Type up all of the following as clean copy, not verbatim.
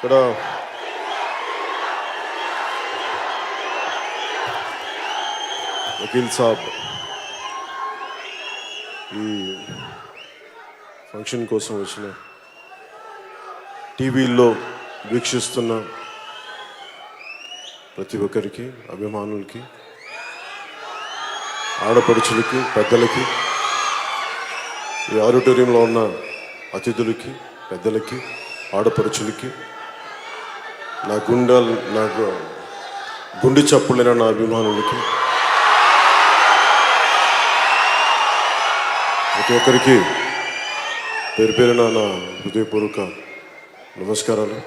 ఇక్కడ వకీల్ సాబ్ ఈ ఫంక్షన్ కోసం వచ్చిన టీవీల్లో వీక్షిస్తున్న ప్రతి ఒక్కరికి, అభిమానులకి, ఆడపడుచులకి, పెద్దలకి, ఈ ఆడిటోరియంలో ఉన్న అతిథులకి, పెద్దలకి, ఆడపడుచులకి, నాకు గుండె చప్పులైన నా అభిమానులకి, ప్రతి ఒక్కరికి పేరు పేరున నా హృదయపూర్వక నమస్కారాలు.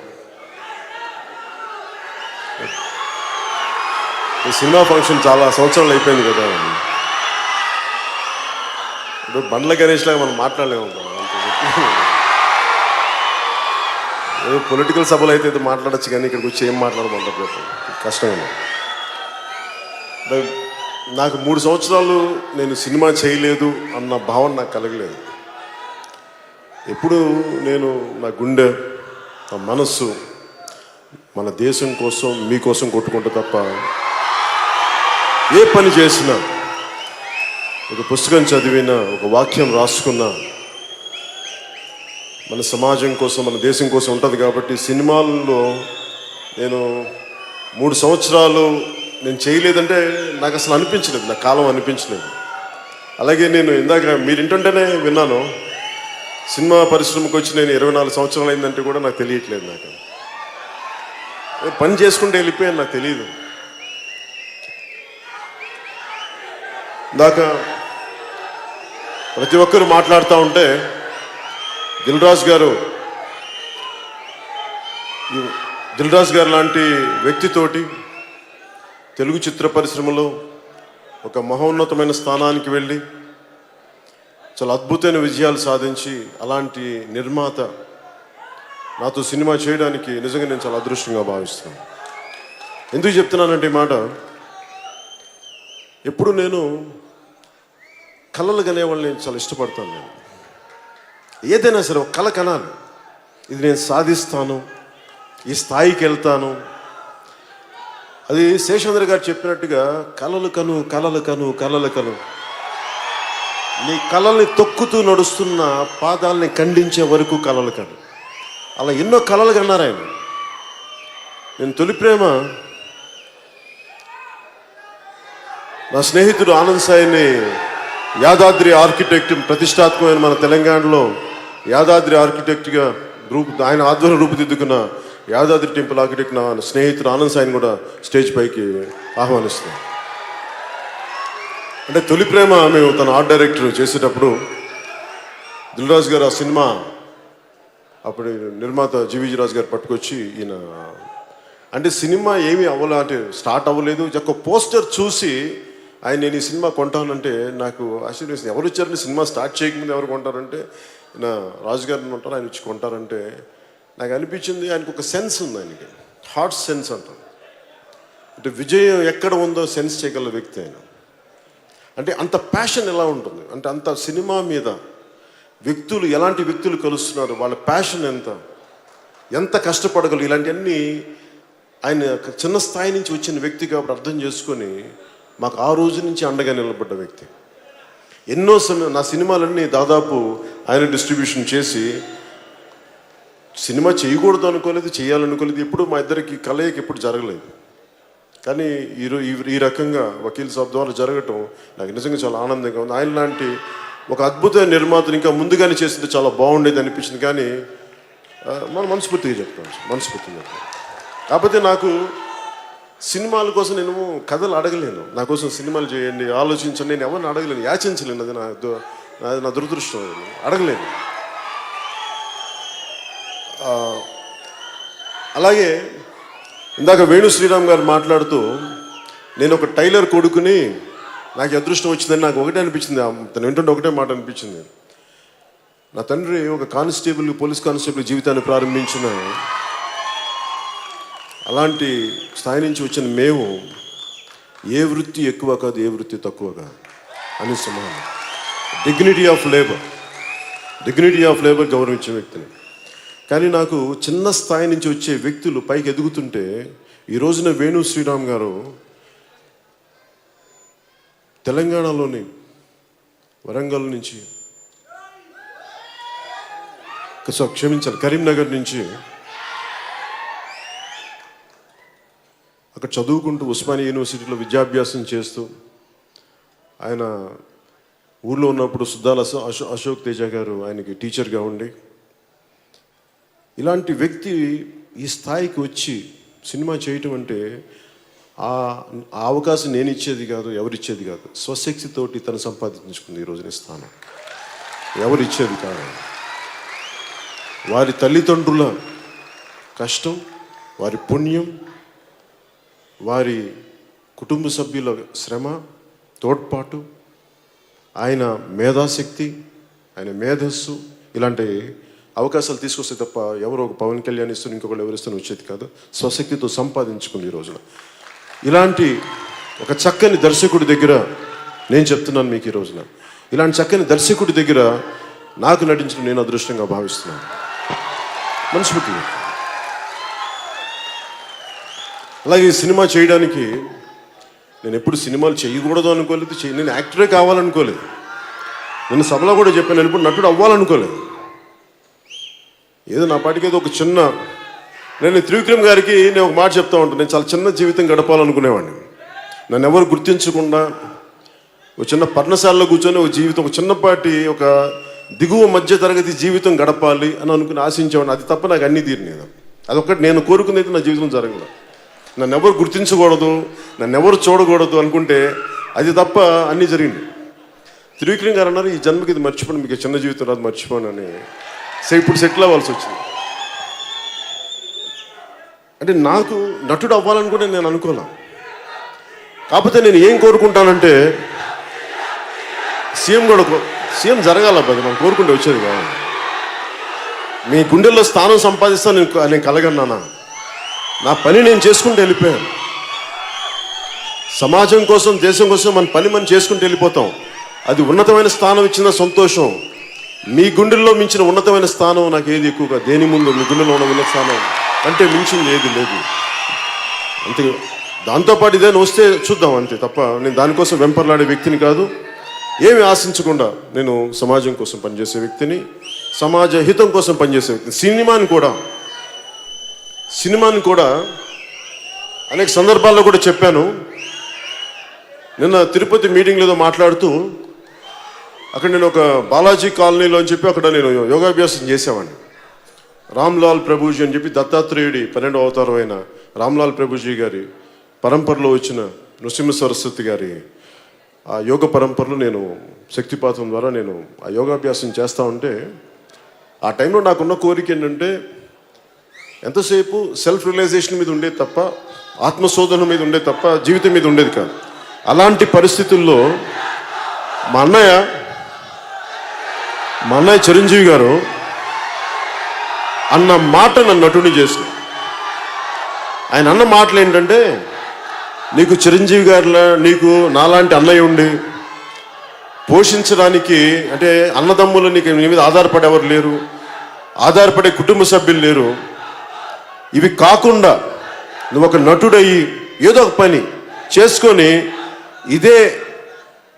ఈ సినిమా ఫంక్షన్ చాలా సంవత్సరాలు అయిపోయింది కదా. ఇప్పుడు బండ్ల గణేష్ లాగా మనం మాట్లాడలేము. ఏదో పొలిటికల్ సభలు అయితే మాట్లాడచ్చు, కానీ ఇక్కడికి వచ్చి ఏం మాట్లాడమంటారు కష్టంగా. నాకు 3 సంవత్సరాలు నేను సినిమా చేయలేదు అన్న భావన నాకు కలగలేదు. ఎప్పుడు నేను నా గుండె, నా మనస్సు మన దేశం కోసం, మీకోసం కొట్టుకుంటా తప్ప ఏ పని చేసినా, ఒక పుస్తకం చదివినా, ఒక వాక్యం రాసుకున్నా మన సమాజం కోసం, మన దేశం కోసం ఉంటుంది. కాబట్టి సినిమాల్లో నేను 3 సంవత్సరాలు నేను చేయలేదంటే నాకు అసలు అనిపించలేదు, నా కాలం అనిపించలేదు. అలాగే నేను ఇందాక మీరు ఇంటుంటేనే విన్నాను, సినిమా పరిశ్రమకు వచ్చి నేను 24 సంవత్సరాలు అయిందంటే కూడా నాకు తెలియట్లేదు. నాకు పని చేసుకుంటే వెళ్ళిపోయాను, నాకు తెలియదు. ఇందాక ప్రతి ఒక్కరు మాట్లాడుతూ ఉంటే దిల్ రాజు గారు లాంటి వ్యక్తితోటి తెలుగు చిత్ర పరిశ్రమలో ఒక మహోన్నతమైన స్థానానికి వెళ్ళి చాలా అద్భుతమైన విజయాలు సాధించి, అలాంటి నిర్మాత నాతో సినిమా చేయడానికి నిజంగా నేను చాలా అదృష్టంగా భావిస్తున్నాను. ఎందుకు చెప్తున్నానంటే ఈ మాట, ఎప్పుడు నేను కళలు కనేవాళ్ళని నేను చాలా ఇష్టపడతాను. నేను ఏదైనా సరే ఒక కళ కనాలి, ఇది నేను సాధిస్తాను, ఈ స్థాయికి వెళ్తాను. అది శేషేంద్ర గారు చెప్పినట్టుగా కలలు కను, కలలు కను, కలలు కను. నీ కళల్ని తొక్కుతూ నడుస్తున్న పాదాలని ఖండించే వరకు కలలు కను. అలా ఎన్నో కళలు కన్నారు ఆయన. నేను తొలి ప్రేమ నా స్నేహితుడు ఆనంద్ సాయిని యాదాద్రి ఆర్కిటెక్ట్, ప్రతిష్టాత్మకమైన మన తెలంగాణలో యాదాద్రి ఆర్కిటెక్ట్గా ఆయన ఆధ్వర్యం రూపుదిద్దుకున్న యాదాద్రి టెంపుల్ ఆర్కిటెక్ట్ నా స్నేహితుడు ఆనంద్ సాయిని కూడా స్టేజ్ పైకి ఆహ్వానిస్తున్నాం. అంటే తొలి ప్రేమ మేము తన ఆర్ట్ డైరెక్టర్ చేసేటప్పుడు దిల్ రాజు గారు ఆ సినిమా అప్పుడు నిర్మాత జీవీజీ రాజు గారు పట్టుకొచ్చి, ఈయన అంటే సినిమా ఏమీ అంటే స్టార్ట్ అవ్వలేదు, ఒక పోస్టర్ చూసి ఆయన నేను ఈ సినిమా కొంటానంటే నాకు ఆశ్చర్యం. ఎవరు వచ్చారంటే సినిమా స్టార్ట్ చేయకముందు ఎవరు కొంటారంటే నా రాజుగారిని ఉంటారు, ఆయన వచ్చి కొంటారంటే నాకు అనిపించింది ఆయనకు ఒక సెన్స్ ఉంది, ఆయనకి హార్ట్ సెన్స్ అంటారు. అంటే విజయం ఎక్కడ ఉందో సెన్స్ చేయగల వ్యక్తి ఆయన. అంటే అంత ప్యాషన్ ఎలా ఉంటుంది అంటే, అంత సినిమా మీద వ్యక్తులు, ఎలాంటి వ్యక్తులు కలుస్తున్నారు, వాళ్ళ ప్యాషన్ ఎంత కష్టపడగలరు, ఇలాంటివన్నీ ఆయన చిన్న స్థాయి నుంచి వచ్చిన వ్యక్తి కాబట్టి అర్థం చేసుకొని మాకు ఆ రోజు నుంచి అండగా నిలబడ్డ వ్యక్తి. ఎన్నో నా సినిమాలన్నీ దాదాపు ఆయన డిస్ట్రిబ్యూషన్ చేసి, సినిమా చేయకూడదు అనుకోలేదు, చేయాలనుకోలేదు, ఎప్పుడు మా ఇద్దరికి కలయిక ఎప్పుడు జరగలేదు. కానీ ఈ రకంగా వకీల్ సాబ్ ద్వారా జరగటం నాకు నిజంగా చాలా ఆనందంగా ఉంది. ఆయన లాంటి ఒక అద్భుతమైన నిర్మాతను ఇంకా ముందుగానే చేస్తుంటే చాలా బాగుండేది అనిపించింది. కానీ మనం మనస్ఫూర్తిగా చెప్తాం. కాకపోతే నాకు సినిమాల కోసం నేను కథలు అడగలేను, నా కోసం సినిమాలు చేయండి, ఆలోచించండి, నేను ఎవరిని అడగలేను, యాచించలేను. అది నా దురదృష్టం, అడగలేను. అలాగే ఇందాక వేణు శ్రీరామ్ గారు మాట్లాడుతూ, నేను ఒక టైలర్ కొడుకుని నాకు అదృష్టం వచ్చిందని నాకు ఒకటే అనిపించింది. తను ఏంటంటే ఒకటే మాట అనిపించింది, నా తండ్రి ఒక కానిస్టేబుల్, పోలీస్ కానిస్టేబుల్ జీవితాన్ని ప్రారంభించిన అలాంటి స్థాయి నుంచి వచ్చిన మేము ఏ వృత్తి ఎక్కువ కాదు, ఏ వృత్తి తక్కువ కాదు అని సమానం. డిగ్నిటీ ఆఫ్ లేబర్ గౌరవించే వ్యక్తిని. కానీ నాకు చిన్న స్థాయి నుంచి వచ్చే వ్యక్తులు పైకి ఎదుగుతుంటే ఈ రోజున వేణు శ్రీరామ్ గారు తెలంగాణలోని వరంగల్ నుంచి, క్షమించాలి, కరీంనగర్ నుంచి అక్కడ చదువుకుంటూ ఉస్మానియా యూనివర్సిటీలో విద్యాభ్యాసం చేస్తూ ఆయన ఊళ్ళో ఉన్నప్పుడు సుద్దాల అశోక్ తేజ గారు ఆయనకి టీచర్గా ఉండి, ఇలాంటి వ్యక్తి ఈ స్థాయికి వచ్చి సినిమా చేయటం అంటే ఆ అవకాశం నేను ఇచ్చేది కాదు, ఎవరిచ్చేది కాదు, స్వశక్తితోటి తను సంపాదించుకుంది ఈ రోజున స్థానం. ఎవరిచ్చేది కాదు. వారి తల్లిదండ్రుల కష్టం, వారి పుణ్యం, వారి కుటుంబ సభ్యుల శ్రమ, తోడ్పాటు, ఆయన మేధాశక్తి, ఆయన మేధస్సు, ఇలాంటి అవకాశాలు తీసుకొస్తే తప్ప ఎవరో ఒక పవన్ కళ్యాణ్ ఇస్తున్న ఇంకొకళ్ళు ఎవరిస్తున్న వచ్చేది కాదు. స్వశక్తితో సంపాదించుకుంది ఈ రోజున. ఇలాంటి ఒక చక్కని దర్శకుడి దగ్గర నేను చెప్తున్నాను మీకు ఈ రోజున, ఇలాంటి చక్కని దర్శకుడి దగ్గర నాకు నటించడం నేను అదృష్టంగా భావిస్తున్నాను మనస్ఫూర్తిగా. అలాగే ఈ సినిమా చేయడానికి నేను ఎప్పుడు సినిమాలు చేయకూడదు అనుకోలేదు, నేను యాక్టరే కావాలనుకోలేదు. నేను సభలో కూడా చెప్పాను, నేను ఎప్పుడు నటుడు అవ్వాలనుకోలేదు. ఏదో నా పాటికి ఏదో ఒక చిన్న, నేను త్రివిక్రమ్ గారికి నేను ఒక మాట చెప్తా ఉంటాను, నేను చాలా చిన్న జీవితం గడపాలనుకునేవాడిని. నన్ను ఎవరు గుర్తించకుండా ఒక చిన్న పర్ణశాలలో కూర్చొని ఒక జీవితం, ఒక చిన్నపాటి ఒక దిగువ మధ్య తరగతి జీవితం గడపాలి అని అనుకుని ఆశించేవాడిని. అది తప్ప నాకు అన్నీ తీరినేది. అదొక్కటి నేను కోరుకునేది నా జీవితం జరగదు. నన్ను ఎవరు గుర్తించకూడదు, నన్ను ఎవరు చూడకూడదు అనుకుంటే అది తప్ప అన్నీ జరిగింది. త్రివిక్రమ్ గారు అన్నారు, ఈ జన్మకి ఇది మర్చిపోండి, మీకు చిన్న జీవితం రాదు, మర్చిపోను అని. ఇప్పుడు సెటిల్ అవ్వాల్సి వచ్చింది. అంటే నాకు నటుడు అవ్వాలనుకుంటే నేను అనుకోలే. కాకపోతే నేను ఏం కోరుకుంటానంటే సీఎం జరగాల, మనం కోరుకుంటే వచ్చేది కాదు. మీ గుండెల్లో స్థానం సంపాదిస్తాను నేను కలగన్నానా? నా పని నేను చేసుకుంటూ వెళ్ళిపోయాను. సమాజం కోసం, దేశం కోసం మన పని మనం చేసుకుంటూ వెళ్ళిపోతాం. అది ఉన్నతమైన స్థానం ఇచ్చిన సంతోషం. మీ గుండెల్లో మించిన ఉన్నతమైన స్థానం నాకు ఏది ఎక్కువగా, దేని ముందు మీ గుండెలో ఉన్న ఉన్నత స్థానం అంటే మించింది ఏది లేదు. అంతే. దాంతోపాటు ఇదేనా వస్తే చూద్దాం అంతే తప్ప నేను దానికోసం వెంపర్లాడే వ్యక్తిని కాదు. ఏమి ఆశించకుండా నేను సమాజం కోసం పనిచేసే వ్యక్తిని, సమాజ హితం కోసం పనిచేసే వ్యక్తిని. సినిమాని కూడా అనేక సందర్భాల్లో కూడా చెప్పాను. నిన్న తిరుపతి మీటింగ్లో ఏదో మాట్లాడుతూ అక్కడ నేను ఒక బాలాజీ కాలనీలో అని చెప్పి అక్కడ నేను యోగాభ్యాసం చేసేవాడిని. రామ్లాల్ ప్రభుజీ అని చెప్పి దత్తాత్రేయుడి 12వ అవతారం అయిన రామ్లాల్ ప్రభుజీ గారి పరంపరలో వచ్చిన నృసింహ సరస్వతి గారి ఆ యోగ పరంపరలో నేను శక్తిపాతం ద్వారా నేను ఆ యోగాభ్యాసం చేస్తూ ఉంటే ఆ టైంలో నాకున్న కోరిక ఏంటంటే ఎంతసేపు సెల్ఫ్ రియలైజేషన్ మీద ఉండేది తప్ప, ఆత్మశోధన మీద ఉండేది తప్ప జీవితం మీద ఉండేది కాదు. అలాంటి పరిస్థితుల్లో మా అన్నయ్య చిరంజీవి గారు అన్న మాట నన్ను నటుని చేసింది. ఆయన అన్న మాటలు ఏంటంటే, నీకు చిరంజీవి గారిలా నీకు నాలాంటి అన్నయ్య ఉండి పోషించడానికి, అంటే అన్నదమ్ములు నీకు నీ మీద ఆధారపడేవారు లేరు, ఆధారపడే కుటుంబ సభ్యులు లేరు. ఇవి కాకుండా నువ్వు ఒక నటుడయ్యి ఏదో ఒక పని చేసుకొని ఇదే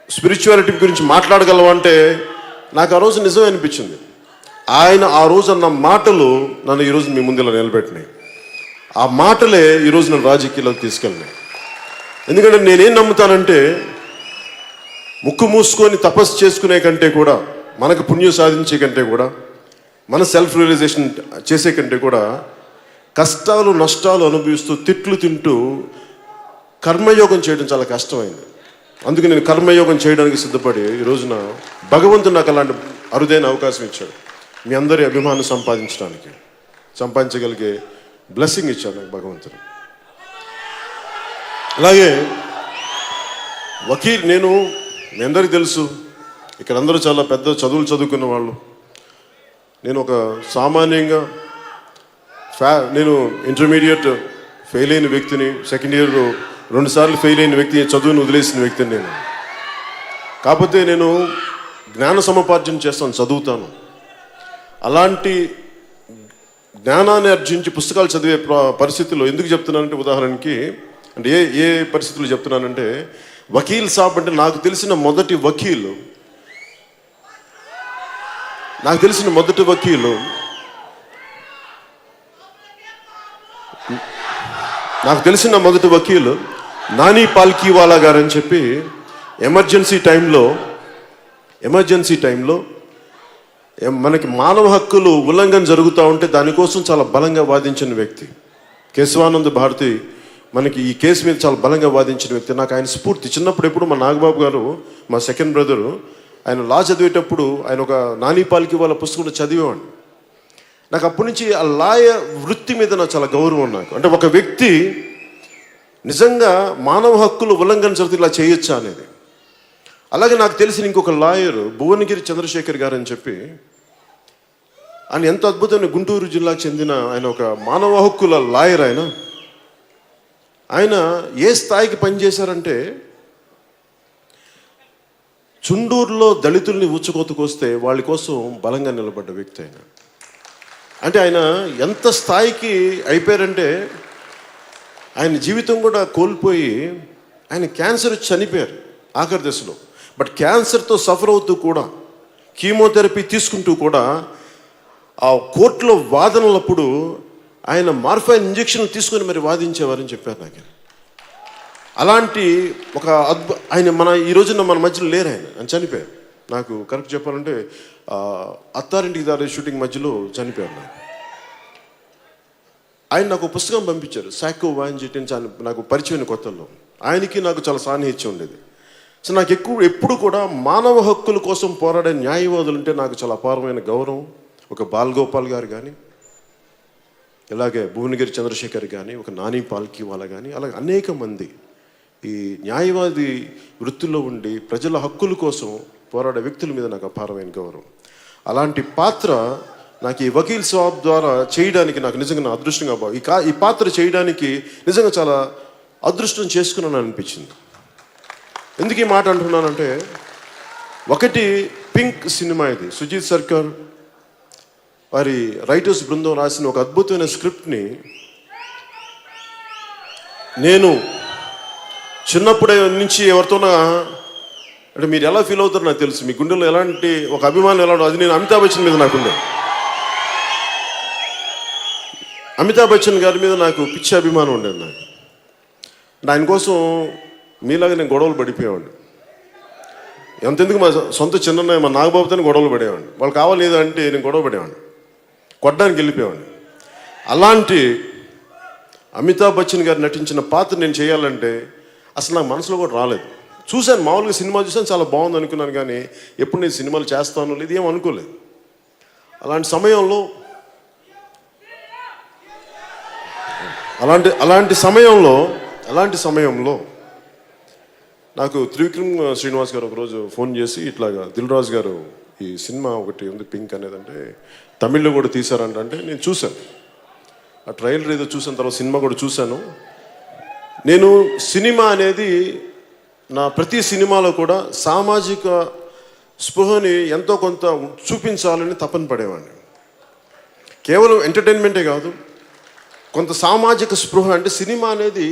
స్పిరిచువాలిటీ గురించి మాట్లాడగలవంటే నాకు ఆ రోజు నిజమే అనిపించింది. ఆయన ఆ రోజు అన్న మాటలు నన్ను ఈరోజు మీ ముందు ఇలా నిలబెట్టినాయి. ఆ మాటలే ఈరోజు నన్ను రాజకీయాలకు తీసుకెళ్ళినాయి. ఎందుకంటే నేనేం నమ్ముతానంటే, ముక్కు మూసుకొని తపస్సు చేసుకునే కంటే కూడా, మనకు పుణ్యం సాధించే కంటే కూడా, మన సెల్ఫ్ రియలైజేషన్ చేసే కంటే కూడా కష్టాలు నష్టాలు అనుభవిస్తూ తిట్లు తింటూ కర్మయోగం చేయడం చాలా కష్టమైంది. అందుకే నేను కర్మయోగం చేయడానికి సిద్ధపడి ఈ రోజున భగవంతుడు నాకు అలాంటి అరుదైన అవకాశం ఇచ్చాడు. మీ అందరి అభిమానం సంపాదించగలిగే బ్లెస్సింగ్ ఇచ్చాడు నాకు భగవంతుడు. అలాగే నేను మీ అందరికీ తెలుసు, ఇక్కడ అందరూ చాలా పెద్ద చదువులు చదువుకున్న వాళ్ళు. నేను ఒక సామాన్యంగా నేను ఇంటర్మీడియట్ ఫెయిల్ అయిన వ్యక్తిని, సెకండ్ ఇయర్ 2 సార్లు ఫెయిల్ అయిన వ్యక్తి, చదువుని వదిలేసిన వ్యక్తిని నేను. కాకపోతే నేను జ్ఞాన సముపార్జన చేస్తాను, చదువుతాను. అలాంటి జ్ఞానాన్ని ఆర్జించి పుస్తకాలు చదివే పరిస్థితుల్లో ఎందుకు చెప్తున్నానంటే, ఉదాహరణకి అంటే ఏ పరిస్థితుల్లో చెప్తున్నానంటే, వకీల్ సాబ్ అంటే నాకు తెలిసిన మొదటి వకీలు నాని పాల్కీవాలా గారు అని చెప్పి ఎమర్జెన్సీ టైంలో మనకి మానవ హక్కులు ఉల్లంఘన జరుగుతూ ఉంటే దానికోసం చాలా బలంగా వాదించిన వ్యక్తి. కేశవానంద భారతి మనకి ఈ కేసు మీద చాలా బలంగా వాదించిన వ్యక్తి. నాకు ఆయన స్ఫూర్తి. చిన్నప్పుడు ఎప్పుడు మా నాగబాబు గారు, మా సెకండ్ బ్రదరు, ఆయన లా చదివేటప్పుడు ఆయన ఒక నాని పాల్కీవాలా పుస్తకం చదివేవాడిని. నాకు అప్పటి నుంచి ఆ లాయ వృత్తి మీద నాకు చాలా గౌరవం. నాకు అంటే ఒక వ్యక్తి నిజంగా మానవ హక్కులు ఉల్లంఘన జరిగితే ఇలా చేయొచ్చా అనేది. అలాగే నాకు తెలిసిన ఇంకొక లాయరు భువనగిరి చంద్రశేఖర్ గారు అని చెప్పి, ఆయన ఎంత అద్భుతమైన గుంటూరు జిల్లాకు చెందిన ఆయన ఒక మానవ హక్కుల లాయర్. ఆయన ఏ స్థాయికి పనిచేశారంటే, చుండూరులో దళితుల్ని ఊచకోతకొస్తే వాళ్ళ కోసం బలంగా నిలబడ్డ వ్యక్తి ఆయన. అంటే ఆయన ఎంత స్థాయికి అయిపోయారంటే, ఆయన జీవితం కూడా కోల్పోయి ఆయన క్యాన్సర్ వచ్చి చనిపోయారు ఆఖరి దశలో. బట్ క్యాన్సర్తో సఫర్ అవుతూ కూడా, కీమోథెరపీ తీసుకుంటూ కూడా, ఆ కోర్టులో వాదనలప్పుడు ఆయన మార్ఫైన్ ఇంజెక్షన్ తీసుకొని మరి వాదించేవారని చెప్పారు నాకు. అలాంటి ఒక ఆయన ఈ రోజున మన మధ్యలో లేరు. ఆయన చనిపోయారు. నాకు కరెక్ట్ చెప్పాలంటే అత్తారింటికి దారి షూటింగ్ మధ్యలో చనిపోయారు. ఆయన నాకు పుస్తకం పంపించారు, సాకో వాంజిట్ అని. నాకు పరిచయం కొత్తల్లో ఆయనకి నాకు చాలా సాన్నిహిత్యం ఉండేది. సో నాకు ఎప్పుడు కూడా మానవ హక్కుల కోసం పోరాడే న్యాయవాదులు అంటే నాకు చాలా అపారమైన గౌరవం. ఒక బాలగోపాల్ గారు కానీ, ఇలాగే భువనగిరి చంద్రశేఖర్ కానీ, ఒక నాని పాల్కీవాలా కానీ, అలాగే అనేక మంది ఈ న్యాయవాది వృత్తిలో ఉండి ప్రజల హక్కుల కోసం పోరాడే వ్యక్తుల మీద నాకు అపారమైన గౌరవం. అలాంటి పాత్ర నాకు ఈ వకీల్ సాబ్ ద్వారా చేయడానికి నాకు నిజంగా అదృష్టంగా ఈ పాత్ర చేయడానికి నిజంగా చాలా అదృష్టం చేసుకున్నాను అనిపించింది. ఎందుకు ఈ మాట అంటున్నానంటే, ఒకటి పింక్ సినిమా, ఇది సుజీత్ సర్కార్ వారి రైటర్స్ బృందం రాసిన ఒక అద్భుతమైన స్క్రిప్ట్ని నేను చిన్నప్పుడే నుంచి ఎవరితోనా, అంటే మీరు ఎలా ఫీల్ అవుతారో నాకు తెలుసు, మీ గుండెలో ఎలాంటి ఒక అభిమానం ఎలా ఉంటుంది, అది నేను అమితాబ్ బచ్చన్ మీద నాకుండే. అమితాబ్ బచ్చన్ గారి మీద నాకు పిచ్చి అభిమానం ఉండేది. నాకు ఆయన కోసం మీలాగా నేను గొడవలు పడిపోయేవాడిని. ఎంతెందుకు మా సొంత చిన్న మా నాగబాబుతో గొడవలు పడేవాడిని. వాళ్ళు కావాలేదు అంటే నేను గొడవ పడేవాడిని, కొట్టడానికి వెళ్ళిపోయేవాడిని. అలాంటి అమితాబ్ బచ్చన్ గారు నటించిన పాత్ర నేను చేయాలంటే అసలు నాకు మనసులో కూడా రాలేదు. చూశాను, మామూలుగా సినిమా చూసాను, చాలా బాగుంది అనుకున్నాను, కానీ ఎప్పుడు నేను సినిమాలు చేస్తాను లేదు ఏం అనుకోలేదు. అలాంటి సమయంలో నాకు త్రివిక్రమ్ శ్రీనివాస్ గారు ఒకరోజు ఫోన్ చేసి, ఇట్లాగా దిల్ రాజు గారు ఈ సినిమా ఒకటి ఉంది పింక్ అనేది, అంటే తమిళ్లో కూడా తీశారంట. అంటే నేను చూశాను, ఆ ట్రైలర్ ఏదో చూసిన తర్వాత సినిమా కూడా చూశాను. నేను సినిమా అనేది నా ప్రతి సినిమాలో కూడా సామాజిక స్పృహని ఎంతో కొంత చూపించాలని తపన పడేవాడిని. కేవలం ఎంటర్టైన్మెంటే కాదు, కొంత సామాజిక స్పృహ. అంటే సినిమా అనేది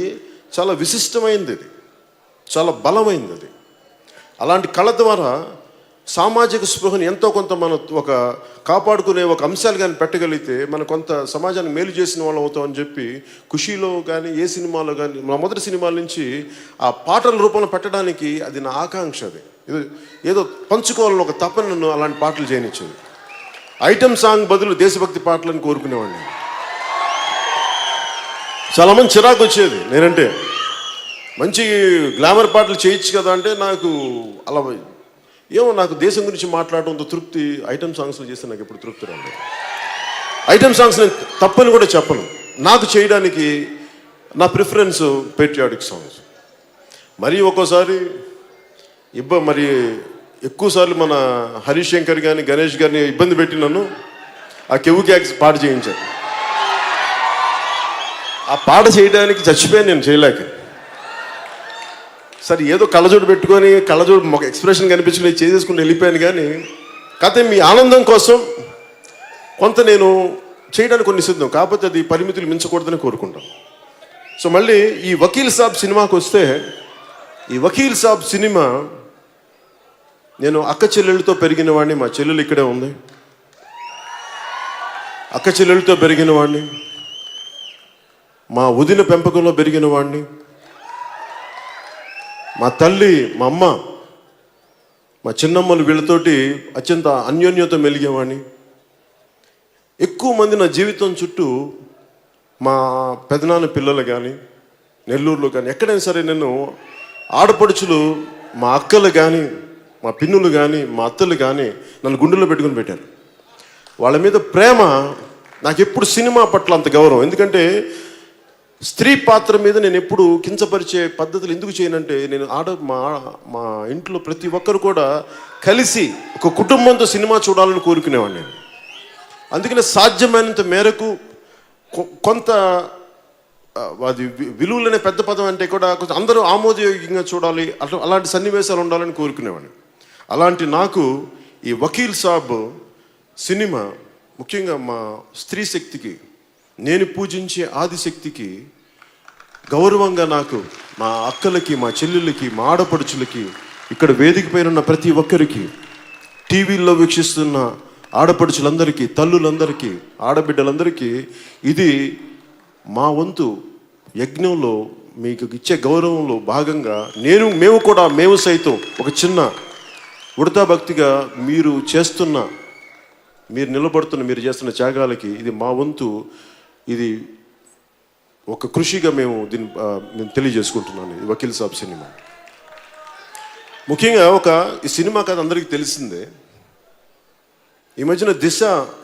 చాలా విశిష్టమైనది, అది చాలా బలమైనది. అది అలాంటి కళ ద్వారా సామాజిక స్పృహని ఎంతో కొంత మనం ఒక కాపాడుకునే ఒక అంశాలు కానీ పెట్టగలిగితే మనం కొంత సమాజానికి మేలు చేసిన వాళ్ళు అవుతామని చెప్పి ఖుషీలో కానీ ఏ సినిమాలో కానీ మా మొదటి సినిమాల నుంచి ఆ పాటల రూపంలో పెట్టడానికి అది నా ఆకాంక్ష. అది ఏదో పంచుకోవాలని ఒక తపన నన్ను అలాంటి పాటలు చేయనిచ్చింది. ఐటమ్ సాంగ్ బదులు దేశభక్తి పాటలను కోరుకునేవాడిని. చాలామంది చిరాకు వచ్చేది నేనంటే, మంచి గ్లామర్ పాటలు చేయొచ్చు కదా అంటే, నాకు అలా ఏమో నాకు దేశం గురించి మాట్లాడటంతో తృప్తి ఐటమ్ సాంగ్స్లో చేస్తే నాకు ఎప్పుడు తృప్తి రాలేదు. ఐటమ్ సాంగ్స్ నేను తప్పని కూడా చెప్పను. నాకు చేయడానికి నా ప్రిఫరెన్స్ పేట్రియాటిక్ సాంగ్స్. మరి ఒక్కోసారి మరి ఎక్కువసార్లు మన హరీష్ శంకర్ కానీ గణేష్ గారిని ఇబ్బంది పెట్టి నన్ను ఆ కెవ్వు క్యాక్స్ పాట చేయించారు. ఆ పాట చేయడానికి చచ్చిపోయాను నేను, చేయలేక. సరే ఏదో కళ్ళజోడు పెట్టుకొని కళ్ళజోడు ఒక ఎక్స్ప్రెషన్ కనిపించుకుని చేసేసుకుని వెళ్ళిపోయాను. కానీ కథ మీ ఆనందం కోసం కొంత నేను చేయడానికి కొన్ని సిద్ధం, కాకపోతే అది పరిమితులు మించకూడదని కోరుకుంటాం. సో మళ్ళీ ఈ వకీల్ సాబ్ సినిమాకి వస్తే, ఈ వకీల్ సాబ్ సినిమా నేను అక్క చెల్లెళ్ళతో పెరిగిన వాడిని. మా చెల్లెలు ఇక్కడే ఉంది. అక్క చెల్లెళ్ళతో పెరిగిన వాడిని, మా వదిన పెంపకంలో పెరిగిన వాడిని, మా తల్లి, మా అమ్మ, మా చిన్నమ్మలు వీళ్ళతోటి అత్యంత అన్యోన్యత మెలిగేవాడిని. ఎక్కువ మంది నా జీవితం చుట్టూ మా పెదనాన్న పిల్లలు కానీ, నెల్లూరులో కానీ, ఎక్కడైనా సరే నేను ఆడపడుచులు, మా అక్కలు కానీ, మా పిన్నులు కానీ, మా అత్తలు కానీ నన్ను గుండెల్లో పెట్టుకుని పెట్టారు. వాళ్ళ మీద ప్రేమ. నాకు ఎప్పుడు సినిమా పట్ల అంత గౌరవం. ఎందుకంటే స్త్రీ పాత్ర మీద నేను ఎప్పుడు కించపరిచే పద్ధతులు ఎందుకు చేయనంటే, నేను మా ఇంట్లో ప్రతి ఒక్కరు కూడా కలిసి ఒక కుటుంబంతో సినిమా చూడాలని కోరుకునేవాడిని నేను. అందుకనే సాధ్యమైనంత మేరకు కొంత అది విలువలనే పెద్ద పదం అంటే కూడా కొంచెం అందరూ ఆమోదయోగ్యంగా చూడాలి, అలాంటి సన్నివేశాలు ఉండాలని కోరుకునేవాడిని. అలాంటి నాకు ఈ వకీల్ సాబ్ సినిమా ముఖ్యంగా మా స్త్రీ శక్తికి, నేను పూజించే ఆదిశక్తికి గౌరవంగా, నాకు మా అక్కలకి, మా చెల్లెళ్ళకి, మా ఆడపడుచులకి, ఇక్కడ వేదిక పైన ఉన్న ప్రతి ఒక్కరికి, టీవీల్లో వీక్షిస్తున్న ఆడపడుచులందరికీ, తల్లులందరికీ, ఆడబిడ్డలందరికీ ఇది మా వంతు యజ్ఞంలో మీకు ఇచ్చే గౌరవంలో భాగంగా మేము సైతం ఒక చిన్న ఉడతా భక్తిగా మీరు మీరు చేస్తున్న త్యాగాలకి ఇది మా వంతు, ఇది ఒక కృషిగా నేను తెలియజేసుకుంటున్నాను. ఈ వకీల్ సాబ్ సినిమా ముఖ్యంగా ఈ సినిమా కథ అందరికీ తెలిసిందే. ఈ మధ్యన దిశ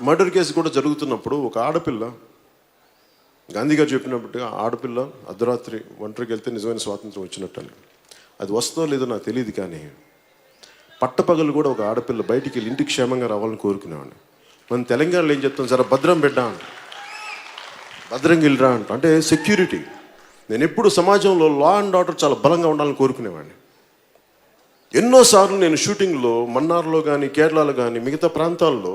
మర్డర్ కేసు కూడా జరుగుతున్నప్పుడు ఒక ఆడపిల్ల, గాంధీ గారు చెప్పినట్టుగా ఆడపిల్ల అర్ధరాత్రి ఒంటరికి వెళ్తే నిజమైన స్వాతంత్రం వచ్చినట్టని. అది వస్తుందో లేదో నాకు తెలియదు, కానీ పట్టపగలు కూడా ఒక ఆడపిల్ల బయటికి వెళ్ళి ఇంటికి క్షేమంగా రావాలని కోరుకునేవాడిని. మనం తెలంగాణలో ఏం చెప్తాం, జర భద్రం బిడ్డ అంట, భద్రంగా వెళ్ళరా అంట. అంటే సెక్యూరిటీ. నేను ఎప్పుడు సమాజంలో లా అండ్ ఆర్డర్ చాలా బలంగా ఉండాలని కోరుకునేవాడిని. ఎన్నోసార్లు నేను షూటింగ్లో మన్నార్లో కానీ, కేరళలో కానీ, మిగతా ప్రాంతాల్లో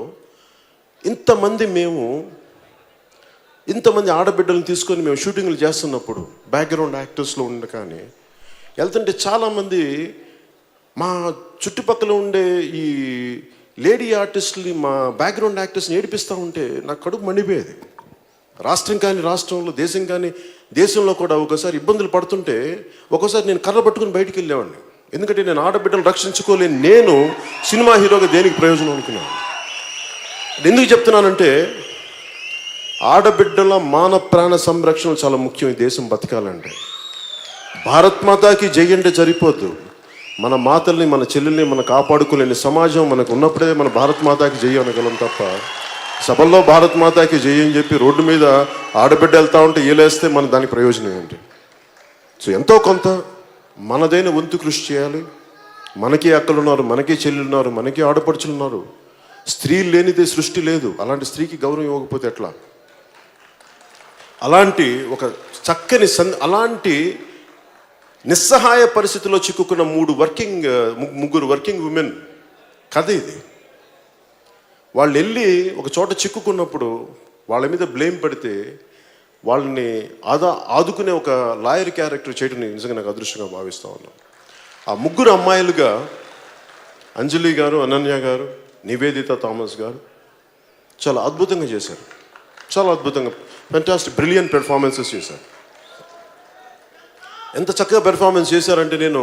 ఇంతమంది ఆడబిడ్డలను తీసుకొని మేము షూటింగ్లు చేస్తున్నప్పుడు బ్యాక్గ్రౌండ్ యాక్టర్స్లో ఉండే కానీ వెళ్తుంటే చాలామంది మా చుట్టుపక్కల ఉండే ఈ లేడీ ఆర్టిస్టులు, మా బ్యాక్గ్రౌండ్ యాక్టర్స్ని ఏడిపిస్తూ ఉంటే నాకు కడుపు మండిపోయేది. రాష్ట్రం కానీ రాష్ట్రంలో, దేశం కానీ దేశంలో కూడా ఒకసారి ఇబ్బందులు పడుతుంటే ఒక్కోసారి నేను కర్ర పట్టుకుని బయటికి వెళ్ళేవాడిని. ఎందుకంటే నేను ఆడబిడ్డలు రక్షించుకోలేని నేను సినిమా హీరోగా దేనికి ప్రయోజనం అనుకున్నాను. ఎందుకు చెప్తున్నానంటే ఆడబిడ్డల మాన ప్రాణ సంరక్షణ చాలా ముఖ్యం ఈ దేశం బతకాలంటే. భారత్ మాతాకి జై అంటే సరిపోద్దు. మన మాతల్ని, మన చెల్లెల్ని మనం కాపాడుకోలేని సమాజం మనకు ఉన్నప్పుడే మన భారత్ మాతాకి జై అనగలం తప్ప, సభల్లో భారత్ మాతాకి జై అని చెప్పి రోడ్డు మీద ఆడబిడ్డ వెళ్తూ ఉంటే ఏలేస్తే మన దానికి ప్రయోజనం ఏంటి? సో ఎంతో కొంత మనదైన వంతు కృషి చేయాలి. మనకి అక్కలు ఉన్నారు, మనకి చెల్లెలు ఉన్నారు, మనకి ఆడపడుచులు ఉన్నారు. స్త్రీ లేనిదే సృష్టి లేదు. అలాంటి స్త్రీకి గౌరవం ఇవ్వకపోతే ఎట్లా? అలాంటి ఒక చక్కని అలాంటి నిస్సహాయ పరిస్థితిలో చిక్కుకున్న ముగ్గురు వర్కింగ్ ఉమెన్ కథ ఇది. వాళ్ళు వెళ్ళి ఒక చోట చిక్కుకున్నప్పుడు వాళ్ళ మీద బ్లేమ్ పడితే వాళ్ళని ఆదుకునే ఒక లాయర్ క్యారెక్టర్ చేయడం నిజంగా నాకు అదృష్టంగా భావిస్తూ ఉన్నాను. ఆ ముగ్గురు అమ్మాయిలుగా అంజలి గారు, అనన్య గారు, నివేదిత థామస్ గారు చాలా అద్భుతంగా చేశారు. చాలా అద్భుతంగా, ఫెంటాస్టిక్, బ్రిలియంట్ పెర్ఫార్మెన్సెస్ చేశారు. ఎంత చక్కగా పెర్ఫార్మెన్స్ చేశారంటే నేను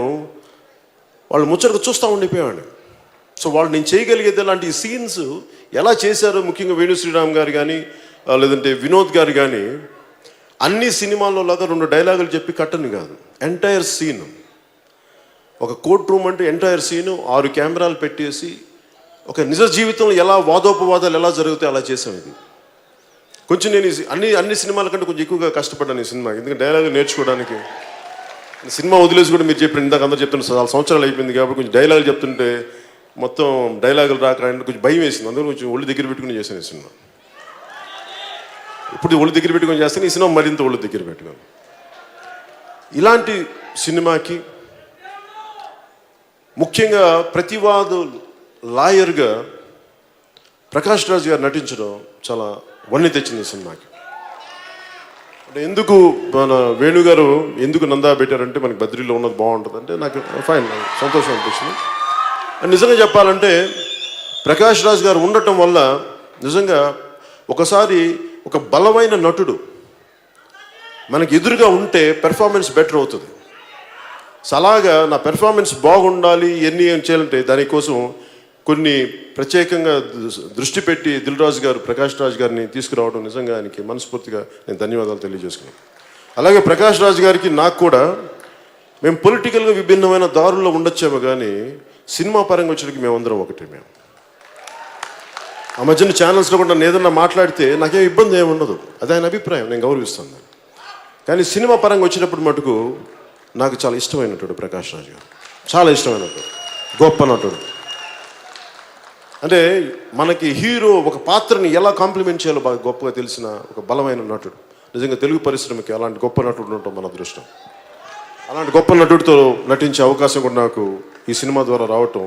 వాళ్ళు ముచ్చటగా చూస్తూ ఉండిపోయాను. సో వాళ్ళు నేను చేయగలిగేది అలాంటి సీన్స్ ఎలా చేశారో, ముఖ్యంగా వేణు శ్రీరామ్ గారు కానీ లేదంటే వినోద్ గారు కానీ అన్ని సినిమాల్లో లాగా 2 డైలాగులు చెప్పి కట్టని కాదు, ఎంటైర్ సీన్. ఒక కోర్ట్ రూమ్ అంటే ఎంటైర్ సీను 6 కెమెరాలు పెట్టేసి ఒక నిజ జీవితంలో ఎలా వాదోపవాదాలు ఎలా జరుగుతాయి అలా చేశాను. ఇది కొంచెం నేను అన్ని సినిమాల కంటే కొంచెం ఎక్కువగా కష్టపడ్డాను ఈ సినిమా. ఎందుకంటే డైలాగులు నేర్చుకోవడానికి. సినిమా వదిలేసి కూడా మీరు చెప్పిన ఇందాక అందరూ చెప్తున్నారు, చాలా సంవత్సరాలు అయిపోయింది కాబట్టి కొంచెం డైలాగులు చెప్తుంటే మొత్తం డైలాగులు రాక కొంచెం భయం వేసింది. అందులో కొంచెం ఒళ్ళు దగ్గర పెట్టుకుని చేశాను ఈ సినిమా. ఇప్పుడు ఒళ్ళు దగ్గర పెట్టుకొని చేస్తాను, ఈ సినిమా మరింత ఒళ్ళు దగ్గర పెట్టుకుని. ఇలాంటి సినిమాకి ముఖ్యంగా ప్రతివాదు లాయర్గా ప్రకాష్ రాజ్ గారు నటించడం చాలా వన్నీ తెచ్చింది సినిమాకి. అంటే ఎందుకు మన వేణుగారు ఎందుకు నందా పెట్టారంటే మనకి బద్రీలో ఉన్నది బాగుంటుంది అంటే నాకు ఫైన్, సంతోషం అనిపించింది. నిజంగా చెప్పాలంటే ప్రకాష్ రాజ్ గారు ఉండటం వల్ల నిజంగా ఒకసారి ఒక బలమైన నటుడు మనకి ఎదురుగా ఉంటే పెర్ఫార్మెన్స్ బెటర్ అవుతుంది. అలాగా నా పెర్ఫార్మెన్స్ బాగుండాలి ఎన్ని ఏం చేయాలంటే దానికోసం కొన్ని ప్రత్యేకంగా దృష్టి పెట్టి దిల్ రాజు గారు ప్రకాష్ రాజ్ గారిని తీసుకురావడం నిజంగా ఆయనకి మనస్ఫూర్తిగా నేను ధన్యవాదాలు తెలియజేసుకున్నాను. అలాగే ప్రకాష్ రాజ్ గారికి నాకు కూడా మేము పొలిటికల్గా విభిన్నమైన దారుల్లో ఉండొచ్చాము, కానీ సినిమా పరంగా వచ్చేటికి మేమందరం ఒకటి. మేము ఆ మధ్యన ఛానల్స్లో కూడా నన్ను ఏదన్నా మాట్లాడితే నాకేం ఇబ్బంది ఏమి ఉండదు, అది ఆయన అభిప్రాయం, నేను గౌరవిస్తాను. కానీ సినిమా పరంగా వచ్చినప్పుడు మటుకు నాకు చాలా ఇష్టమైనటువంటి ప్రకాష్ రాజ్ గారు, చాలా ఇష్టమైనటువంటి గొప్ప నటుడు. అంటే మనకి హీరో ఒక పాత్రని ఎలా కాంప్లిమెంట్ చేయాలో బాగా గొప్పగా తెలిసిన ఒక బలమైన నటుడు. నిజంగా తెలుగు పరిశ్రమకి అలాంటి గొప్ప నటుడు ఉండటం మన అదృష్టం. అలాంటి గొప్ప నటుడితో నటించే అవకాశం కూడా నాకు ఈ సినిమా ద్వారా రావటం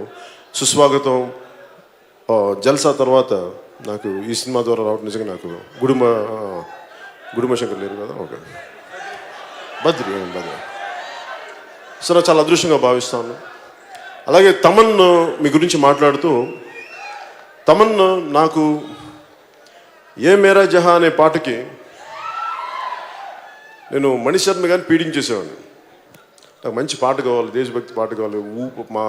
సుస్వాగతం. జల్సా తర్వాత నాకు ఈ సినిమా ద్వారా రావటం నిజంగా నాకు గుడుమ శంకర్ లేరు కదా, ఓకే, బద్రి. సో నాకు చాలా అదృష్టంగా భావిస్తాను. అలాగే తమన్ మీ గురించి మాట్లాడుతూ, తమన్ నాకు ఏ మేరా జహా అనే పాటకి నేను మణిశర్మ గారిని ఫీడింగ్ చేసేవాడిని. నాకు మంచి పాట కావాలి, దేశభక్తి పాట కావాలి, మా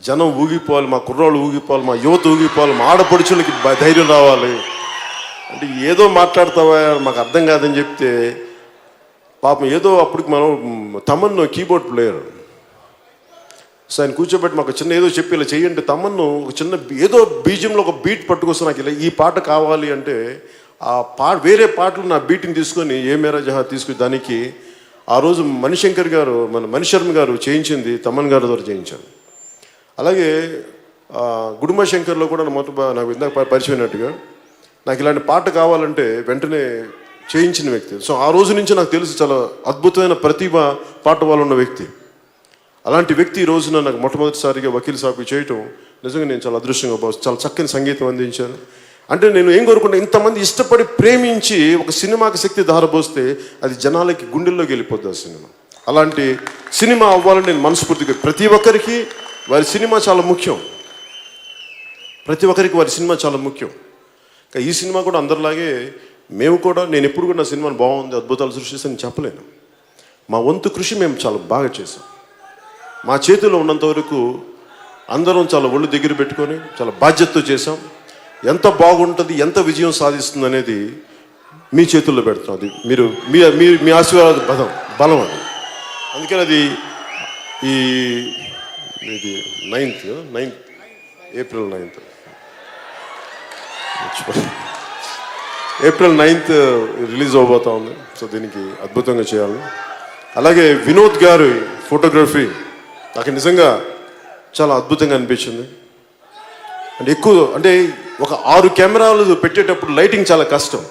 జనం ఊగిపోవాలి, మా కుర్రాళ్ళు ఊగిపోవాలి, మా యువత ఊగిపోవాలి, మా ఆడపడుచులకి ధైర్యం రావాలి అంటే ఏదో మాట్లాడతావా మాకు అర్థం కాదని చెప్తే పాపం ఏదో అప్పటికి మనం తమన్ కీబోర్డ్ ప్లేయర్. సో ఆయన కూర్చోబెట్టి మాకు చిన్న ఏదో చెప్పి ఇలా చెయ్యండి, తమన్ను ఒక చిన్న ఏదో బీజంలో ఒక బీట్ పట్టుకొస్తే నాకు ఇలా ఈ పాట కావాలి అంటే ఆ వేరే పాటలు నా బీట్ని తీసుకొని ఏ మేరా జహా తీసుకుని దానికి ఆ రోజు మణిశంకర్ గారు మణిశర్మ గారు చేయించింది తమన్ గారి ద్వారా చేయించాను. అలాగే గుడుమ శంకర్లో కూడా నాకు ఇందాక పరిచయమైనట్టుగా నాకు ఇలాంటి పాట కావాలంటే వెంటనే చేయించిన వ్యక్తి. సో ఆ రోజు నుంచి నాకు తెలిసి చాలా అద్భుతమైన ప్రతిభ పాట వాళ్ళు ఉన్న వ్యక్తి. అలాంటి వ్యక్తి ఈ రోజున నాకు మొట్టమొదటిసారిగా వకీల్ సాబ్ చేయటం నిజంగా నేను చాలా అదృష్టంగా భావిస్తాను. చాలా చక్కని సంగీతం అందించాను. అంటే నేను ఏం కోరుకుంటా, ఇంతమంది ఇష్టపడి ప్రేమించి ఒక సినిమాకి శక్తి ధారపోస్తే అది జనాలకి గుండెల్లోకి వెళ్ళిపోద్ది ఆ సినిమా. అలాంటి సినిమా అవ్వాలని నేను మనస్ఫూర్తిగా, ప్రతి ఒక్కరికి వారి సినిమా చాలా ముఖ్యం, ప్రతి ఒక్కరికి వారి సినిమా చాలా ముఖ్యం. ఈ సినిమా కూడా అందరిలాగే మేము కూడా, నేను ఎప్పుడు కూడా నా సినిమాను బాగుంది అద్భుతాలు సృష్టిస్తానని చెప్పలేను. మా వంతు కృషి మేము చాలా బాగా చేసాం. మా చేతిలో ఉన్నంత వరకు అందరం చాలా ఒళ్ళు దగ్గర పెట్టుకొని చాలా బాధ్యతతో చేసాం. ఎంత బాగుంటుంది, ఎంత విజయం సాధిస్తుంది అనేది మీ చేతుల్లో పెడుతున్నాం. అది మీరు మీ ఆశీర్వాద బలం అది. అందుకని అది ఇది 9th ఏప్రిల్ 9th రిలీజ్ అవబోతా ఉంది. సో దీనికి అద్భుతంగా చేయాలి. అలాగే వినోద్ గారి ఫోటోగ్రఫీ నాకు నిజంగా చాలా అద్భుతంగా అనిపించింది. అంటే ఒక 6 కెమెరాలు పెట్టేటప్పుడు లైటింగ్ చాలా కష్టం.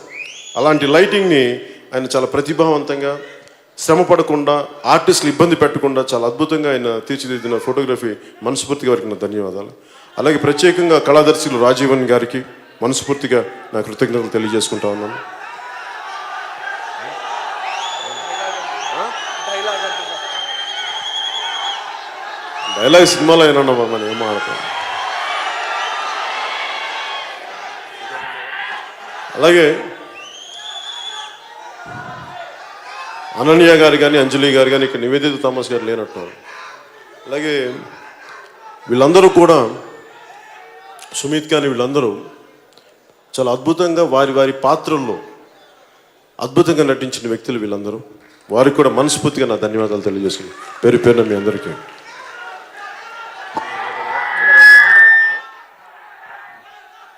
అలాంటి లైటింగ్ని ఆయన చాలా ప్రతిభావంతంగా, శ్రమ పడకుండా, ఆర్టిస్టులు ఇబ్బంది పెట్టకుండా చాలా అద్భుతంగా ఆయన తీర్చిదిద్దిన ఫోటోగ్రఫీ మనస్ఫూర్తిగా వారికి నా ధన్యవాదాలు. అలాగే ప్రత్యేకంగా కళాదర్శులు రాజీవన్ గారికి మనస్ఫూర్తిగా నా కృతజ్ఞతలు తెలియజేసుకుంటా ఉన్నాను. డైలాగ్ సినిమాలో అయినా మనం ఏం ఆడతాం. అలాగే అనన్య గారు కానీ, అంజలి గారు కానీ, ఇక్కడ నివేదిత థామస్ గారు లేనట్టున్నారు. అలాగే వీళ్ళందరూ కూడా, సుమిత్ కానీ, వీళ్ళందరూ చాలా అద్భుతంగా వారి పాత్రల్లో అద్భుతంగా నటించిన వ్యక్తులు వీళ్ళందరూ. వారికి కూడా మనస్ఫూర్తిగా నా ధన్యవాదాలు తెలియజేస్తున్నాను పేరు పేరున మీ అందరికీ.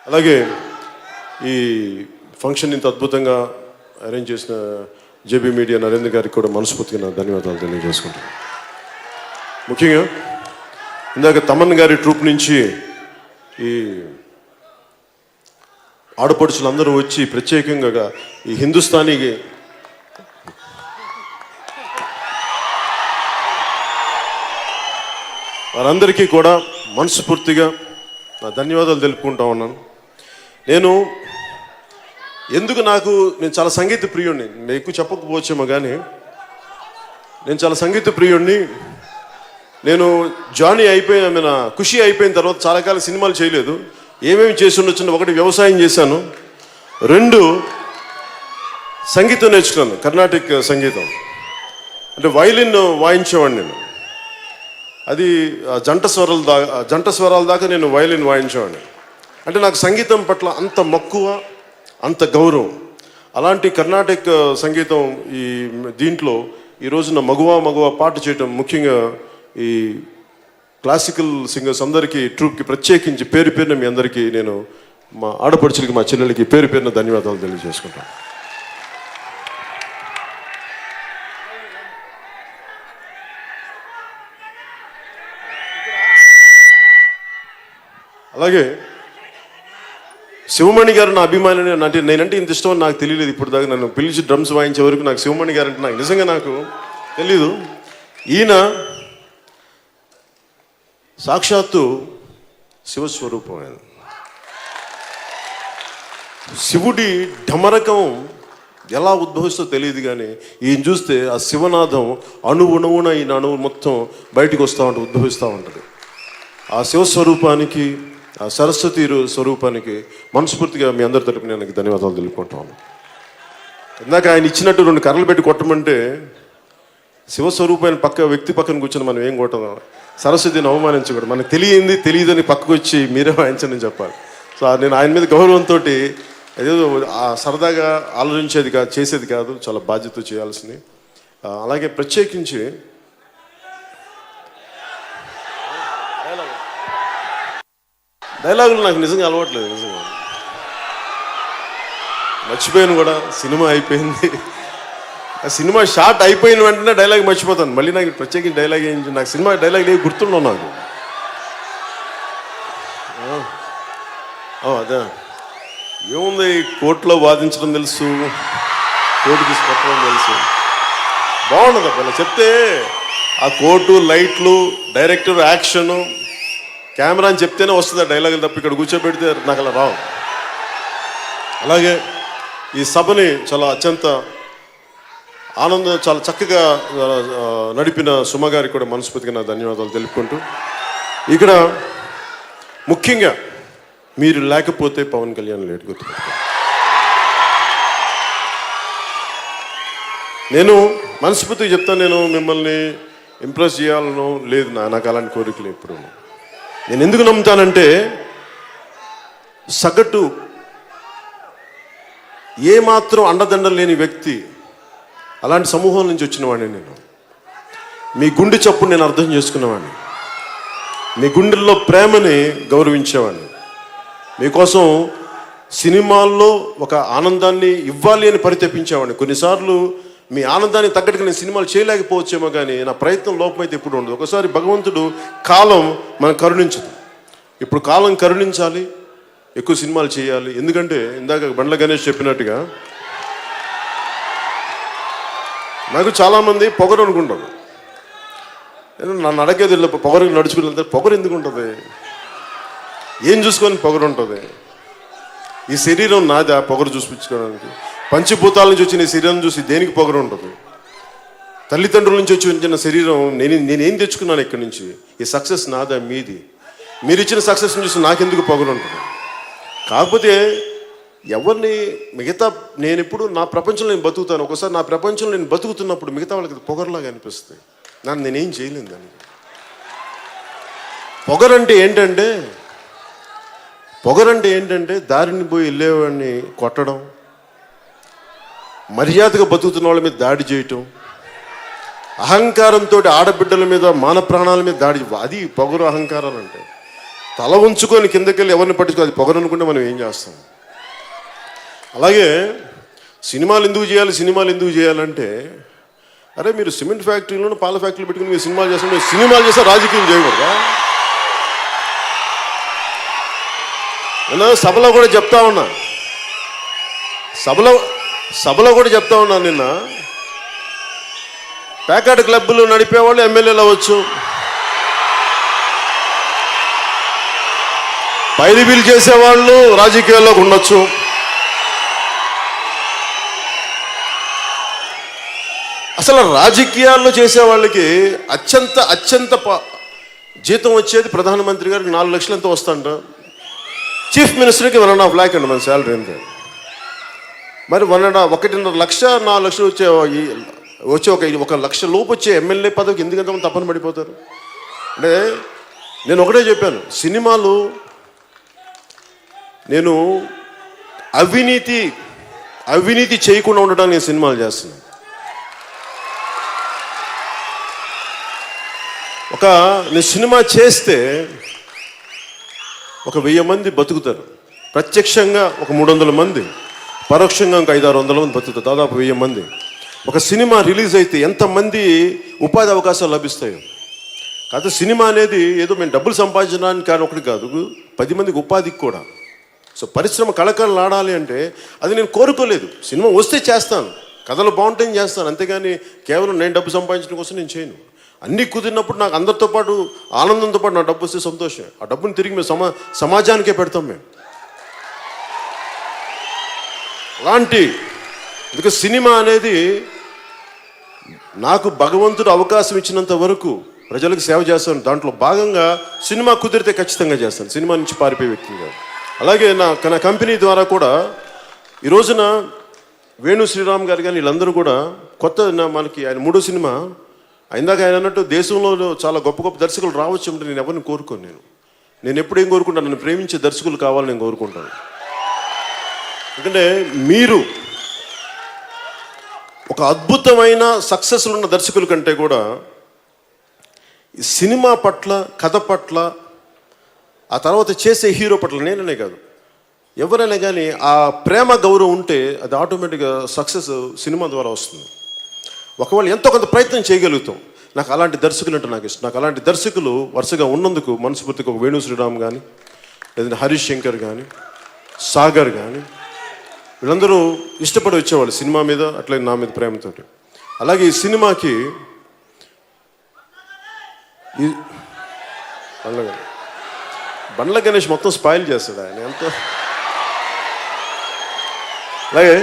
అలాగే ఈ ఫంక్షన్ ఇంత అద్భుతంగా అరేంజ్ చేసిన జేబీ మీడియా నరేంద్ర గారికి కూడా మనస్ఫూర్తిగా నా ధన్యవాదాలు తెలియజేసుకుంటాను. ముఖ్యంగా ఇందాక తమన్ గారి ట్రూప్ నుంచి ఈ ఆడపడుచులందరూ వచ్చి ప్రత్యేకంగా ఈ హిందుస్థానీకి వారందరికీ కూడా మనస్ఫూర్తిగా నా ధన్యవాదాలు తెలుపుకుంటా ఉన్నాను. నేను ఎందుకు నేను చాలా సంగీత ప్రియుడిని, నేను ఎక్కువ చెప్పకపోవచ్చేమో కానీ నేను చాలా సంగీత ప్రియుడిని. నేను జానీ అయిపోయిన ఖుషి అయిపోయిన తర్వాత చాలా కాలం సినిమాలు చేయలేదు. ఏమేమి చేసి ఉండొచ్చు, ఒకటి వ్యవసాయం చేశాను, 2 సంగీతం నేర్చుకున్నాను, కర్ణాటిక్ సంగీతం. అంటే వైలిన్ వాయించేవాడిని నేను. అది జంట స్వరాల దాకా నేను వైలిన్ వాయించేవాడిని. అంటే నాకు సంగీతం పట్ల అంత మక్కువ, అంత గౌరవం. అలాంటి కర్ణాటక సంగీతం దీంట్లో ఈ రోజున మగువ పాట చేయటం, ముఖ్యంగా ఈ క్లాసికల్ సింగర్స్ అందరికీ, ట్రూప్కి ప్రత్యేకించి పేరు పేరున మీ అందరికీ నేను, మా ఆడపడుచులకి, మా చెల్లెలకి పేరు పేరున ధన్యవాదాలు తెలియజేసుకుంటాను. అలాగే శివమణి గారు నా అభిమాని. అంటే నేనంటే ఇంత ఇష్టం అని నాకు తెలియలేదు ఇప్పుడు దాకా. నన్ను పిలిచి డ్రమ్స్ వాయించే వరకు నాకు శివమణి గారు అంటే నాకు నిజంగా నాకు తెలీదు. ఈయన సాక్షాత్తు శివస్వరూపం. ఆయన శివుడి ఢమరకం ఎలా ఉద్భవిస్తో తెలియదు కానీ ఈయన చూస్తే ఆ శివనాథం అణువున ఈయన అణువు మొత్తం బయటకు వస్తూ ఉంటుంది, ఉద్భవిస్తూ ఉంటుంది. ఆ శివస్వరూపానికి, ఆ సరస్వతి స్వరూపానికి మనస్ఫూర్తిగా మీ అందరి తరపున నేను ధన్యవాదాలు తెలుపుకుంటాను. ఇందాక ఆయన ఇచ్చినట్టు 2 కర్రలు పెట్టి కొట్టమంటే శివస్వరూపాన్ని వ్యక్తి పక్కన కూర్చొని మనం ఏం కొట్టదాం, సరస్వతిని అవమానించకూడదు. మనకు తెలియదని పక్కకు వచ్చి మీరే వాయించని చెప్పాలి. సో నేను ఆయన మీద గౌరవంతో ఏదో సరదాగా ఆలోచించేది కాదు, చేసేది కాదు, చాలా బాధ్యత చేయాల్సింది. అలాగే ప్రత్యేకించి డైలాగులు నాకు నిజంగా అలవాట్లేదు. నిజంగా మర్చిపోయాను కూడా. సినిమా అయిపోయింది, ఆ సినిమా షార్ట్ అయిపోయిన వెంటనే డైలాగ్ మర్చిపోతాను. మళ్ళీ నాకు ప్రత్యేకించి డైలాగ్ ఏంటి, నాకు సినిమా డైలాగ్ ఏవి గుర్తుండవు నాకు. అదే ఏముంది, కోర్టులో వాదించడం తెలుసు, కోర్టు తీసుకొట్టడం తెలుసు, బాగుండదు అలా చెప్తే. ఆ కోర్టు, లైట్లు, డైరెక్టర్, యాక్షను, కెమెరా అని చెప్తేనే వస్తుంది ఆ డైలాగులు తప్ప ఇక్కడ కూర్చోబెడితే నాకు అలా రావు. అలాగే ఈ సభని చాలా అత్యంత చాలా చక్కగా నడిపిన సుమ గారికి కూడా మనస్ఫూర్తిగా నా ధన్యవాదాలు తెలుపుకుంటూ, ఇక్కడ ముఖ్యంగా మీరు లేకపోతే పవన్ కళ్యాణ్ లేట్ గుర్తుపెట్టుకోండి. నేను మనస్ఫూర్తిగా చెప్తాను, నేను మిమ్మల్ని ఇంప్రెస్ చేయాలనో లేదు, నాకు అలాంటి కోరికలు ఎప్పుడు. నేను ఎందుకు నమ్ముతానంటే సగటు ఏమాత్రం అండదండలు లేని వ్యక్తి, అలాంటి సమూహం నుంచి వచ్చినవాడిని నేను. మీ గుండె చప్పుడు నేను అర్థం చేసుకున్నవాడిని, మీ గుండెల్లో ప్రేమని గౌరవించేవాడిని, మీకోసం సినిమాల్లో ఒక ఆనందాన్ని ఇవ్వాలి అని పరితపించేవాడిని. కొన్నిసార్లు మీ ఆనందాన్ని తగ్గట్టుగా నేను సినిమాలు చేయలేకపోవచ్చేమో కానీ నా ప్రయత్నం లోపమైతే ఎప్పుడు ఉండదు. ఒకసారి భగవంతుడు కాలం మనం కరుణించదు. ఇప్పుడు కాలం కరుణించాలి, ఎక్కువ సినిమాలు చేయాలి. ఎందుకంటే ఇందాక బండ్ల గణేష్ చెప్పినట్టుగా నాకు చాలామంది పొగరు అనుకుంటారు. నన్ను అడగేది పొగరు నడుచుకుని వెళ్తే పొగరు ఎందుకు ఉంటుంది, ఏం చూసుకొని పొగరు ఉంటుంది? ఈ శరీరం నాది, ఆ పొగరు చూపించుకోవడానికి. పంచభూతాల నుంచి వచ్చిన ఈ శరీరం చూసి దేనికి పొగరు ఉంటుంది? తల్లిదండ్రుల నుంచి వచ్చిన శరీరం నేనేం తెచ్చుకున్నాను ఇక్కడి నుంచి? ఈ సక్సెస్ నాదా మీది? మీరు ఇచ్చిన సక్సెస్ని చూసి నాకెందుకు పొగరు ఉంటుంది? కాకపోతే ఎవరిని నేను ఎప్పుడు నా ప్రపంచంలో నేను బతుకుతాను. ఒకసారి నా ప్రపంచంలో నేను బతుకుతున్నప్పుడు మిగతా వాళ్ళకి పొగరులాగా అనిపిస్తుంది. నేనేం చేయలేను దానికి. పొగరంటే ఏంటంటే దారిని పోయి వెళ్ళేవాడిని కొట్టడం, మర్యాదగా బతుకుతున్న వాళ్ళ మీద దాడి చేయటం, అహంకారంతో ఆడబిడ్డల మీద, మాన ప్రాణాల మీద దాడి. అది పొగరు, అహంకారాలు అంటే. తల ఉంచుకొని కిందకెళ్ళి ఎవరిని పట్టించుకో, అది పొగరు అనుకుంటే మనం ఏం చేస్తాం? అలాగే సినిమాలు ఎందుకు చేయాలంటే, అరే మీరు సిమెంట్ ఫ్యాక్టరీలోనూ పాల ఫ్యాక్టరీలు పెట్టుకుని మీరు సినిమాలు చేస్తే రాజకీయం చేయకూడదా? నేను సభలో కూడా చెప్తా ఉన్నా నిన్న, ప్యాకెట్ క్లబ్లు నడిపేవాళ్ళు ఎమ్మెల్యేలు అవ్వచ్చు, పైరిబీలు చేసేవాళ్ళు రాజకీయాల్లోకి ఉండొచ్చు, అసలు రాజకీయాల్లో చేసే వాళ్ళకి అత్యంత జీతం వచ్చేది ప్రధానమంత్రి గారికి 4 లక్షలు ఎంతో వస్తుంట, చీఫ్ మినిస్టర్కి 1.5 lakh అండి మన శాలరీ అంతే. మరి 1.5 లక్ష 4 లక్షలు వచ్చే ఒక లక్ష లోపు వచ్చే ఎమ్మెల్యే పదవికి ఎందుకంత తప్పన పడిపోతారు? అంటే నేను ఒకటే చెప్పాను, సినిమాలు నేను అవినీతి చేయకుండా ఉండడానికి నేను సినిమాలు చేస్తున్నాను. నేను సినిమా చేస్తే 1000 మంది బతుకుతారు, ప్రత్యక్షంగా 300 మంది, పరోక్షంగా 500-600 మంది బతుకుతారు, దాదాపు 1000 మంది. ఒక సినిమా రిలీజ్ అయితే ఎంతమంది ఉపాధి అవకాశాలు లభిస్తాయో. కాకపోతే సినిమా అనేది ఏదో మేము డబ్బులు సంపాదించడానికి కానీ ఒకటి కాదు, 10 మందికి ఉపాధికి కూడా. సో పరిశ్రమ కళకళలు ఆడాలి అంటే అది నేను కోరుకోలేదు. సినిమా వస్తే చేస్తాను, కథలు బాగుంటే చేస్తాను, అంతేగాని కేవలం నేను డబ్బు సంపాదించడం కోసం నేను చేయను. అన్నీ కుదిరినప్పుడు నాకు అందరితో పాటు ఆనందంతో పాటు నా డబ్బు వస్తే సంతోషం. ఆ డబ్బుని తిరిగి మేము సమాజానికే పెడతాం మేము. అలాంటి అందుకే సినిమా అనేది నాకు భగవంతుడు అవకాశం ఇచ్చినంత వరకు ప్రజలకు సేవ చేస్తాను. దాంట్లో భాగంగా సినిమా కుదిరితే ఖచ్చితంగా చేస్తాను, సినిమా నుంచి పారిపోయే వ్యక్తిని కాదు. అలాగే నా కంపెనీ ద్వారా కూడా ఈ రోజున వేణు శ్రీరామ్ గారు కానీ వీళ్ళందరూ కూడా మనకి ఆయన 3వ సినిమా ఇందాక ఆయన అన్నట్టు దేశంలో చాలా గొప్ప గొప్ప దర్శకులు రావచ్చు అంటే నేను ఎవరిని కోరుకోను. నేను ఎప్పుడు ఏం కోరుకుంటాను, నన్ను ప్రేమించే దర్శకులు కావాలని నేను కోరుకుంటాను. ఎందుకంటే మీరు ఒక అద్భుతమైన సక్సెస్లు ఉన్న దర్శకుల కంటే కూడా ఈ సినిమా పట్ల, కథ పట్ల, ఆ తర్వాత చేసే హీరో పట్ల, నేననే కాదు ఎవరైనా కానీ ఆ ప్రేమ గౌరవం ఉంటే అది ఆటోమేటిక్గా సక్సెస్ సినిమా ద్వారా వస్తుంది. ఒకవేళ ఎంతో కొంత ప్రయత్నం చేయగలుగుతాం. నాకు అలాంటి దర్శకులు అంటే నాకు ఇష్టం. నాకు అలాంటి దర్శకులు వరుసగా ఉన్నందుకు మనస్ఫూర్తిగా ఒక వేణు శ్రీరామ్ కానీ, లేదంటే హరీష్ శంకర్ కానీ, సాగర్ కానీ వీళ్ళందరూ ఇష్టపడి వచ్చేవాళ్ళు సినిమా మీద, అట్లే నా మీద ప్రేమతో. అలాగే ఈ సినిమాకి బండ్ల గణేష్ మొత్తం స్పాయిల్ చేస్తాడు ఆయన ఎంత. అలాగే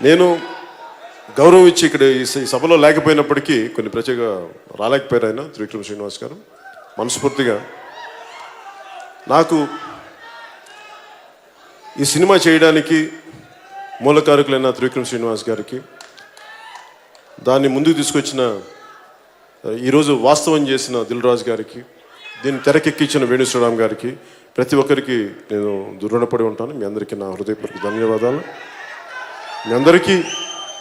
నేను గౌరవం ఇచ్చి ఇక్కడ ఈ సభలో లేకపోయినప్పటికీ కొన్ని ప్రత్యేక రాలేకపోయారు ఆయన త్రివిక్రమ్ శ్రీనివాస్ గారు. మనస్ఫూర్తిగా నాకు ఈ సినిమా చేయడానికి మూలకారకులైన త్రివిక్రమ్ శ్రీనివాస్ గారికి, దాన్ని ముందుకు తీసుకొచ్చిన ఈరోజు వాస్తవం చేసిన దిల్ రాజు గారికి, దీన్ని తెరకెక్కించిన వేణు శ్రీరామ్ గారికి, ప్రతి ఒక్కరికి నేను రుణపడి ఉంటాను. మీ అందరికీ నా హృదయపూర్వక ధన్యవాదాలు. మీ అందరికీ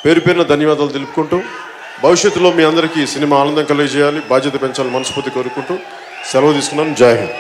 పేరు పేరున ధన్యవాదాలు తెలుపుకుంటూ, భవిష్యత్తులో మీ అందరికీ సినిమా ఆనందం కలిగజేయాలి, బాధ్యత పెంచాలని మనస్ఫూర్తి కోరుకుంటూ సెలవు తీసుకున్నాను. జై హింద్.